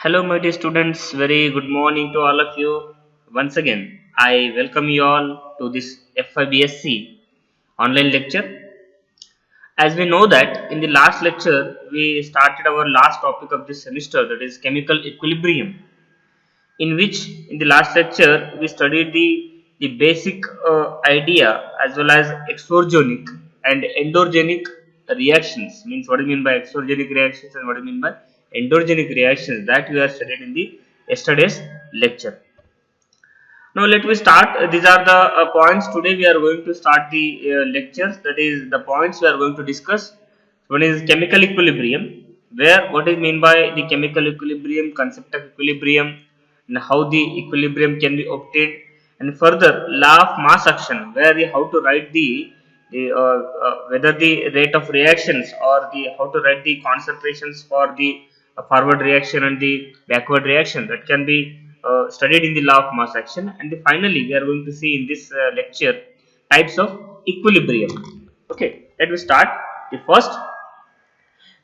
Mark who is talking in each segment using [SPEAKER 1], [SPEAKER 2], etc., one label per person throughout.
[SPEAKER 1] Hello, my dear students. Very good morning to all of you. Once again, I welcome you all to this FIBSC online lecture. As we know that in the last lecture, we started our last topic of this semester, that is chemical equilibrium, in which in the last lecture we studied the basic idea as well as exergonic and endogenic reactions. Means what do you mean by exergonic reactions and what do you mean by endogenic reactions, that we are studied in the yesterday's lecture. Now let me start. These are the points. Today we are going to start the lectures. That is the points we are going to discuss. One is chemical equilibrium, where what is mean by the chemical equilibrium, concept of equilibrium, and how the equilibrium can be obtained, and further law of mass action, where we how to write the whether the rate of reactions or the how to write the concentrations for the forward reaction and the backward reaction, that can be studied in the law of mass action. And finally we are going to see in this lecture types of equilibrium. Okay, let me start. The first,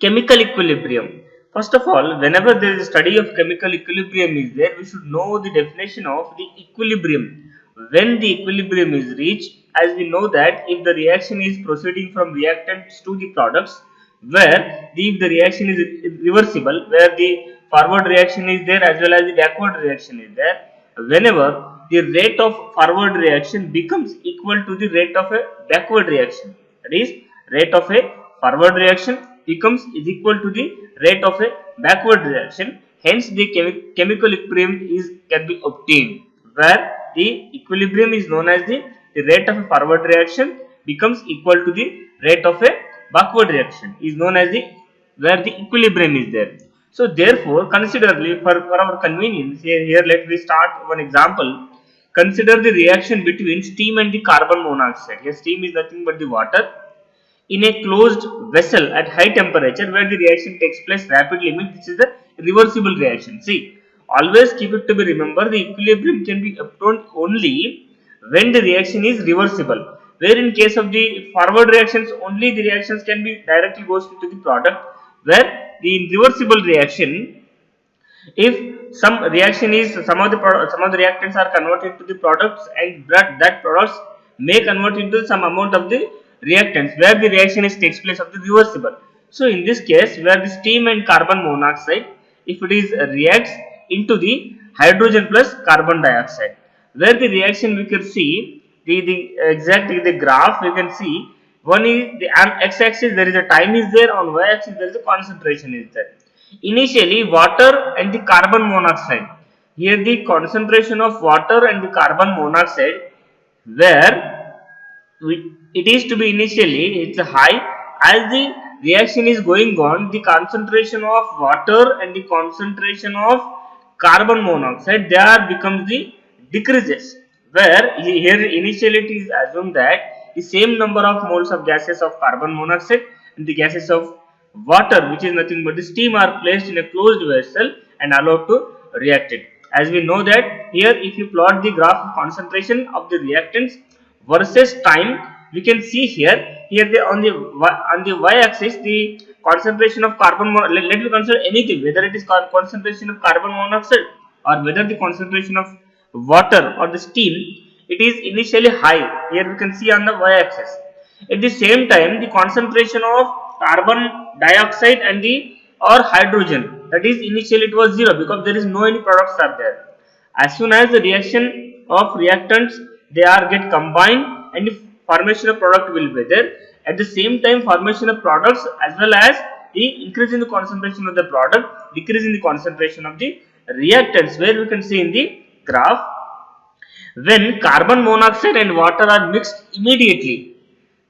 [SPEAKER 1] chemical equilibrium. First of all, whenever there is a study of chemical equilibrium is there, we should know the definition of the equilibrium. When the equilibrium is reached, as we know that if the reaction is proceeding from reactants to the products, where if the reaction is reversible, where the forward reaction is there as well as the backward reaction is there, whenever the rate of forward reaction becomes equal to the rate of a backward reaction, that is rate of a forward reaction becomes is equal to the rate of a backward reaction, hence the chemical equilibrium is can be obtained, where the equilibrium is known as the rate of a forward reaction becomes equal to the rate of a backward reaction is known as the where the equilibrium is there. So therefore, considerably for our convenience, here let me start one example. Consider the reaction between steam and the carbon monoxide. Here steam is nothing but the water in a closed vessel at high temperature, where the reaction takes place rapidly. Means this is the reversible reaction. See, always keep it to be remember, the equilibrium can be obtained only when the reaction is reversible, where in case of the forward reactions only the reactions can be directly goes into the product, where the reversible reaction, if some of the reactants are converted to the products, and that products may convert into some amount of the reactants, where the reaction is takes place of the reversible. So in this case, where the steam and carbon monoxide, if it is reacts into the hydrogen plus carbon dioxide, where the reaction we can see the exactly the graph we can see. One is the on x-axis there is a time is there, on y-axis there is a concentration is there. Initially, water and the carbon monoxide. Here, the concentration of water and the carbon monoxide, where it is to be initially it's high. As the reaction is going on, the concentration of water and the concentration of carbon monoxide there becomes the decreases. Where here initially it is assumed that the same number of moles of gases of carbon monoxide and the gases of water, which is nothing but the steam, are placed in a closed vessel and allowed to react it. As we know that here, if you plot the graph of concentration of the reactants versus time, we can see here on the y-axis the concentration of let me consider anything, whether it is concentration of carbon monoxide or whether the concentration of water or the steam, it is initially high. Here we can see on the y-axis. At the same time, the concentration of carbon dioxide and the or hydrogen, that is initially it was zero, because there is no any products are there. As soon as the reaction of reactants they are get combined, and the formation of product will be there. At the same time, formation of products as well as the increase in the concentration of the product, decrease in the concentration of the reactants, where we can see in the graph, when carbon monoxide and water are mixed immediately,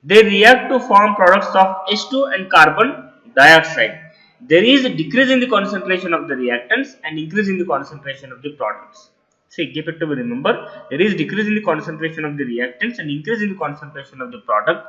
[SPEAKER 1] they react to form products of H2 and carbon dioxide. There is a decrease in the concentration of the reactants and increase in the concentration of the products. See, keep it to remember, there is decrease in the concentration of the reactants and increase in the concentration of the product.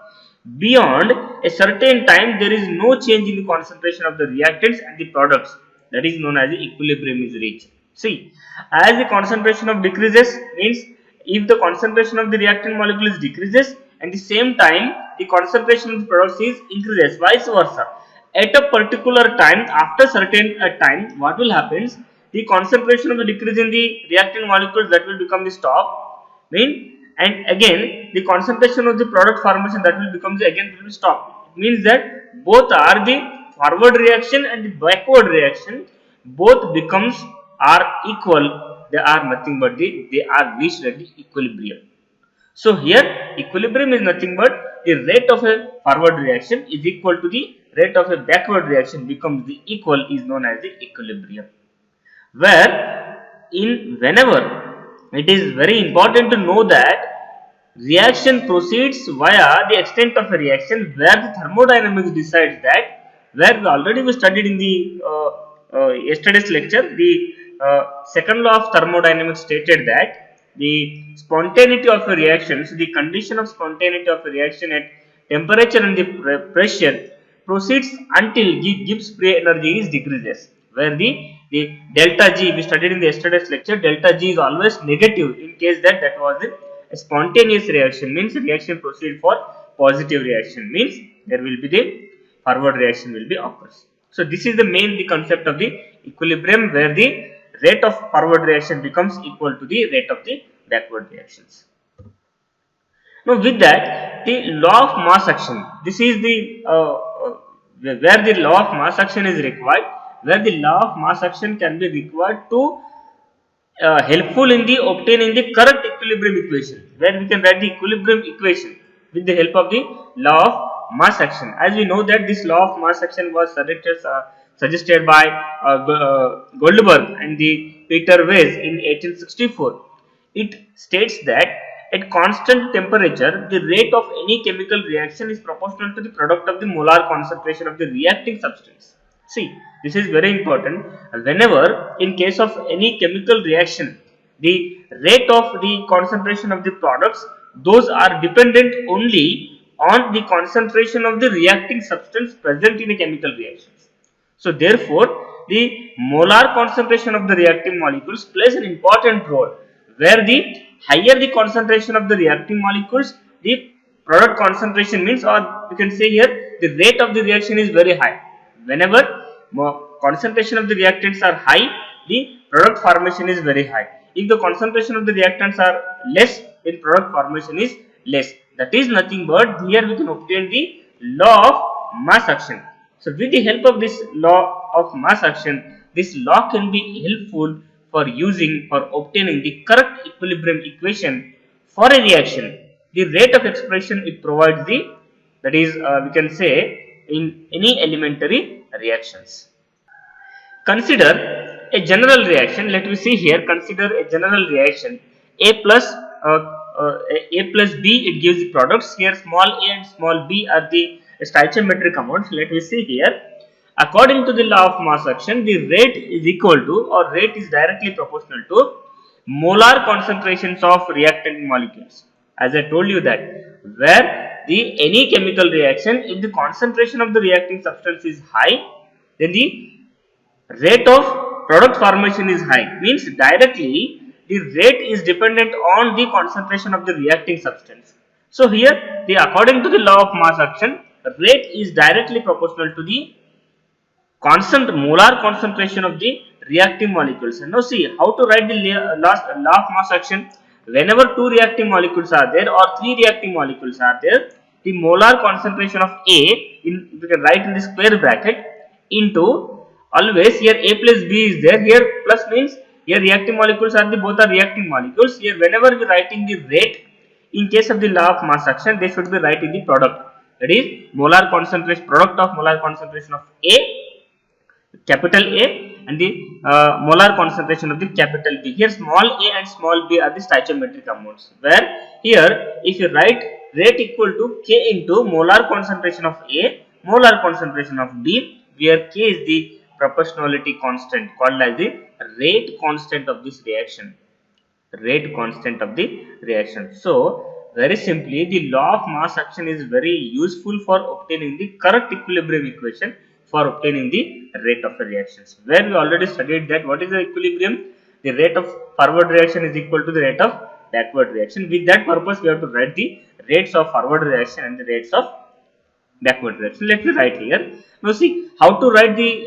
[SPEAKER 1] Beyond a certain time, there is no change in the concentration of the reactants and the products. That is known as the equilibrium is reached. See, as the concentration of decreases means if the concentration of the reactant molecule is decreases, and the same time the concentration of the products is increases, vice versa. At a particular time, after certain time, what will happen? the concentration of the decrease in the reactant molecules, that will become the stop mean, and again the concentration of the product formation, that will become the again will be stop. It means that both are the forward reaction and the backward reaction, both becomes are equal. They are nothing but they are reached at the equilibrium. So here equilibrium is nothing but the rate of a forward reaction is equal to the rate of a backward reaction becomes the equal, is known as the equilibrium. Where in whenever it is very important to know that reaction proceeds via the extent of a reaction, where the thermodynamics decides that, where we already we studied in the yesterday's lecture, the second law of thermodynamics stated that the spontaneity of a reaction, so the condition of spontaneity of a reaction at temperature and the pressure proceeds until Gibbs free energy is decreases, where the delta G we studied in the yesterday's lecture, delta G is always negative in case that was the a spontaneous reaction, means reaction proceed for positive reaction, means there will be the forward reaction will be occurs. So this is the main the concept of the equilibrium, where the rate of forward reaction becomes equal to the rate of the backward reactions. Now with that, the law of mass action, this is the where the law of mass action is required, where the law of mass action can be required to helpful in the obtaining the correct equilibrium equation, where we can write the equilibrium equation with the help of the law of mass action. As we know that this law of mass action was suggested by Goldberg and the Peter Weiss in 1864. It states that at constant temperature, the rate of any chemical reaction is proportional to the product of the molar concentration of the reacting substance. See, this is very important. Whenever in case of any chemical reaction, the rate of the concentration of the products, those are dependent only on the concentration of the reacting substance present in a chemical reaction. So therefore, the molar concentration of the reacting molecules plays an important role, where the higher the concentration of the reacting molecules, the product concentration means, or we can say here, the rate of the reaction is very high. Whenever concentration of the reactants are high, the product formation is very high. If the concentration of the reactants are less, then product formation is less. That is nothing but here we can obtain the law of mass action. So with the help of this law of mass action, this law can be helpful for obtaining the correct equilibrium equation for a reaction. The rate of expression it provides the, that is we can say in any elementary reactions. Consider a general reaction. Let me see here. Consider a general reaction. A plus B, it gives the products. Here small a and small b are the stoichiometric amounts. Let me see here. According to the law of mass action, the rate is equal to, or rate is directly proportional to, molar concentrations of reactant molecules. As I told you that, where the any chemical reaction, if the concentration of the reacting substance is high, then the rate of product formation is high, means directly the rate is dependent on the concentration of the reacting substance. So here according to the law of mass action, rate is directly proportional to the constant molar concentration of the reacting molecules. And now see how to write the law of mass action. Whenever two reacting molecules are there or three reacting molecules are there, the molar concentration of A, we can write in the square bracket, into, always here A plus B is there, here plus means here reacting molecules are both are reacting molecules. Here whenever we writing the rate, in case of the law of mass action, they should be writing the product, that is molar concentration, product of molar concentration of A, capital A, and the molar concentration of the capital B. Here small a and small b are the stoichiometric amounts, where here if you write rate equal to K into molar concentration of A, molar concentration of B, where K is the proportionality constant called as the rate constant of this reaction. Rate constant of the reaction. So very simply, the law of mass action is very useful for obtaining the correct equilibrium equation for obtaining the rate of the reactions, where we already studied that what is the equilibrium, the rate of forward reaction is equal to the rate of backward reaction. With that purpose, we have to write the rates of forward reaction and the rates of backward reaction. Let me write here. Now see how to write the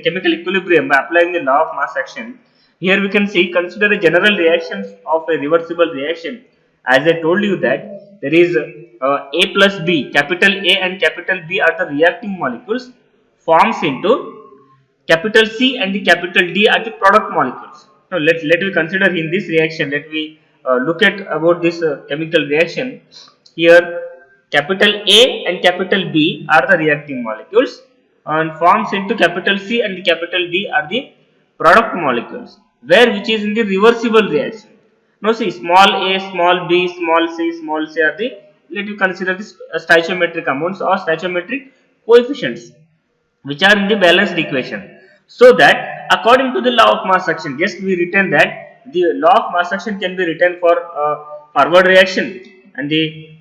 [SPEAKER 1] chemical equilibrium by applying the law of mass action. Here we can see, consider the general reactions of a reversible reaction. As I told you that there is A plus B, capital A and capital B are the reacting molecules, forms into capital C and the capital D are the product molecules. Now let me consider in this reaction, let me look at about this chemical reaction. Here capital A and capital B are the reacting molecules and forms into capital C and the capital D are the product molecules, where which is in the reversible reaction. Now see, small a, small b, small c are the, let you consider this stoichiometric amounts or stoichiometric coefficients which are in the balanced equation. So that according to the law of mass action, just we written that the law of mass action can be written for forward reaction and the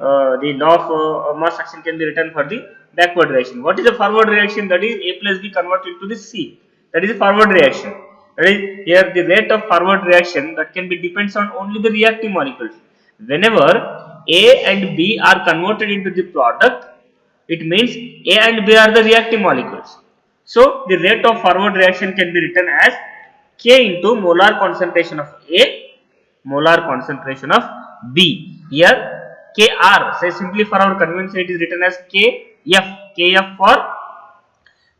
[SPEAKER 1] law of mass action can be written for the backward reaction. What is the forward reaction? That is A plus B converted to the C. That is the forward reaction. That is, here the rate of forward reaction that can be depends on only the reacting molecules. Whenever A and B are converted into the product, it means A and B are the reacting molecules. So the rate of forward reaction can be written as K into molar concentration of A, molar concentration of B. Here Kr, say simply for our convenience it is written as Kf for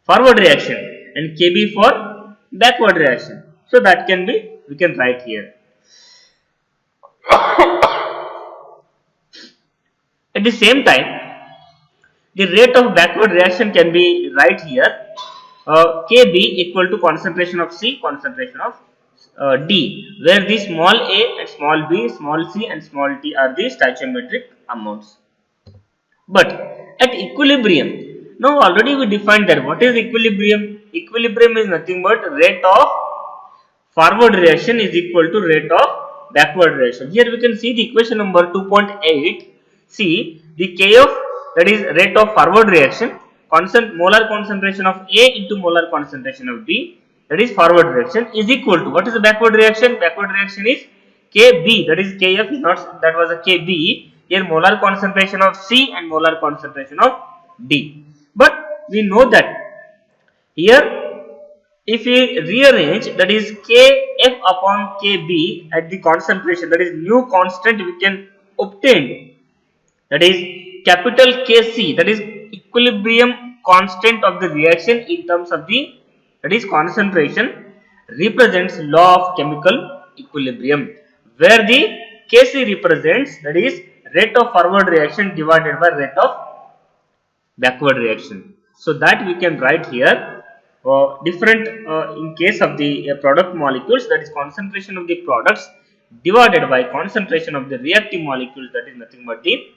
[SPEAKER 1] forward reaction and Kb for backward reaction. So that can be, we can write here. At the same time, the rate of backward reaction can be right here. Kb equal to concentration of C, concentration of D, where the small a and small b, small c and small t are the stoichiometric amounts. But at equilibrium, now already we defined that. What is equilibrium? Equilibrium is nothing but rate of forward reaction is equal to rate of backward reaction. Here we can see the equation number 2.8. See the Kf, that is rate of forward reaction, molar concentration of A into molar concentration of B, that is forward reaction, is equal to, what is the backward reaction? Backward reaction is Kb, that is Kf is not, that was a Kb. Here molar concentration of C and molar concentration of D. But we know that here if we rearrange, that is Kf upon Kb at the concentration, that is new constant we can obtain, that is capital Kc, that is equilibrium constant of the reaction in terms of the, that is concentration, represents law of chemical equilibrium, where the Kc represents, that is rate of forward reaction divided by rate of backward reaction. So that we can write here different in case of the product molecules, that is concentration of the products divided by concentration of the reacting molecules, that is nothing but the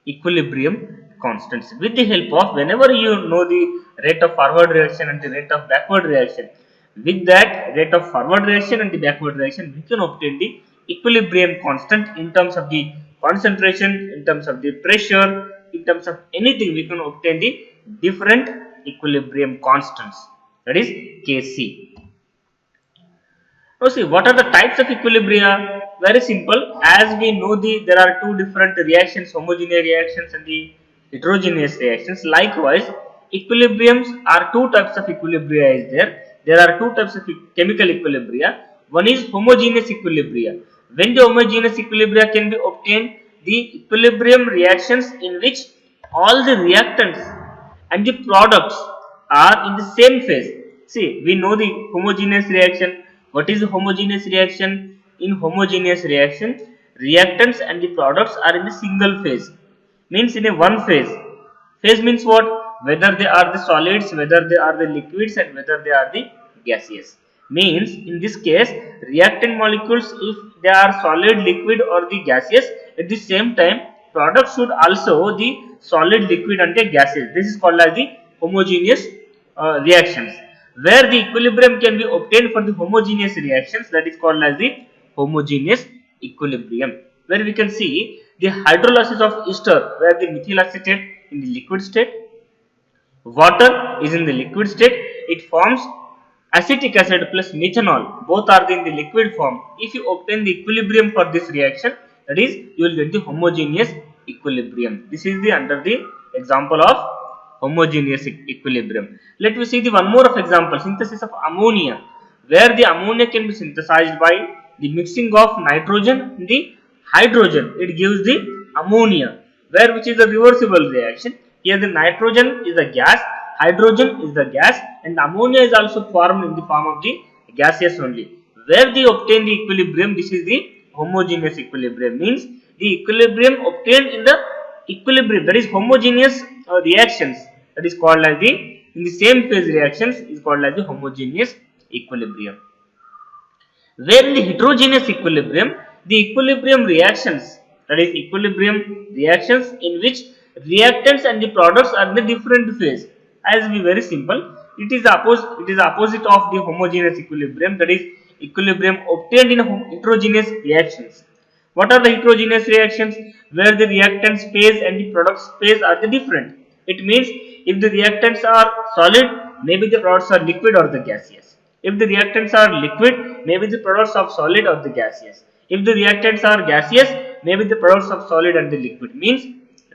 [SPEAKER 1] equilibrium constants. With the help of, whenever you know the rate of forward reaction and the rate of backward reaction, with that rate of forward reaction and the backward reaction, we can obtain the equilibrium constant in terms of the concentration, in terms of the pressure, in terms of anything. We can obtain the different equilibrium constants, that is Kc. Now see, what are the types of equilibria? Very simple. As we know, there are two different reactions, homogeneous reactions and the heterogeneous reactions. Likewise, equilibriums are two types of equilibria is there. There are two types of chemical equilibria. One is homogeneous equilibria. When the homogeneous equilibria can be obtained, the equilibrium reactions in which all the reactants and the products are in the same phase. See, we know the homogeneous reaction. What is a homogeneous reaction? In homogeneous reaction, reactants and the products are in the single phase. Means in a one phase. Phase means what? Whether they are the solids, whether they are the liquids, and whether they are the gaseous. Means in this case, reactant molecules, if they are solid, liquid or the gaseous, at the same time products should also the solid, liquid and the gaseous. This is called as the homogeneous reactions. Where the equilibrium can be obtained for the homogeneous reactions, that is called as the homogeneous equilibrium. Where we can see the hydrolysis of ester, where the methyl acetate in the liquid state, water is in the liquid state, it forms acetic acid plus methanol, both are in the liquid form. If you obtain the equilibrium for this reaction, that is you will get the homogeneous equilibrium. This is the under the example of homogeneous equilibrium. Let me see the one more of example, synthesis of ammonia, where the ammonia can be synthesized by the mixing of nitrogen and the hydrogen. It gives the ammonia, where which is a reversible reaction. Here the nitrogen is the gas, hydrogen is the gas, and ammonia is also formed in the form of the gaseous only. Where they obtain the equilibrium, this is the homogeneous equilibrium, means the equilibrium obtained in the equilibrium, that is homogeneous reactions, that is called as the in the same phase reactions is called as the homogeneous equilibrium. Where in the heterogeneous equilibrium, the equilibrium reactions, that is equilibrium reactions in which reactants and the products are in the different phase. As we very simple, it is opposite of the homogeneous equilibrium, that is equilibrium obtained in heterogeneous reactions. What are the heterogeneous reactions? Where the reactants phase and the products phase are the different. It means if the reactants are solid, maybe the products are liquid or the gaseous. If the reactants are liquid, maybe the products of solid or the gaseous. If the reactants are gaseous, maybe the products of solid and the liquid. Means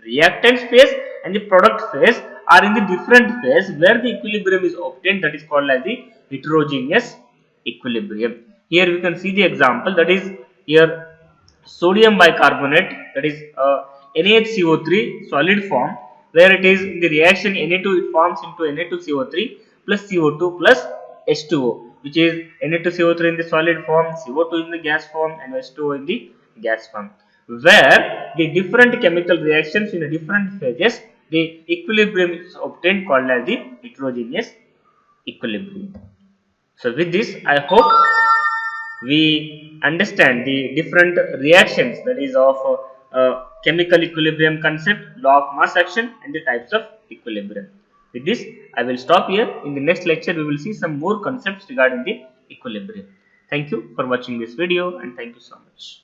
[SPEAKER 1] reactants phase and the product phase are in the different phase where the equilibrium is obtained, that is called as the heterogeneous equilibrium. Here we can see the example, that is here sodium bicarbonate, that is NaHCO3 solid form, where it is in the reaction Na2 it forms into Na2CO3 plus CO2 plus H2O, which is Na2CO3 in the solid form, CO2 in the gas form, and H2O in the gas form, where the different chemical reactions in the different phases, the equilibrium is obtained called as the heterogeneous equilibrium. So with this, I hope we understand the different reactions, that is of chemical equilibrium concept, law of mass action, and the types of equilibrium. With this, I will stop here. In the next lecture, we will see some more concepts regarding the equilibrium. Thank you for watching this video, and thank you so much.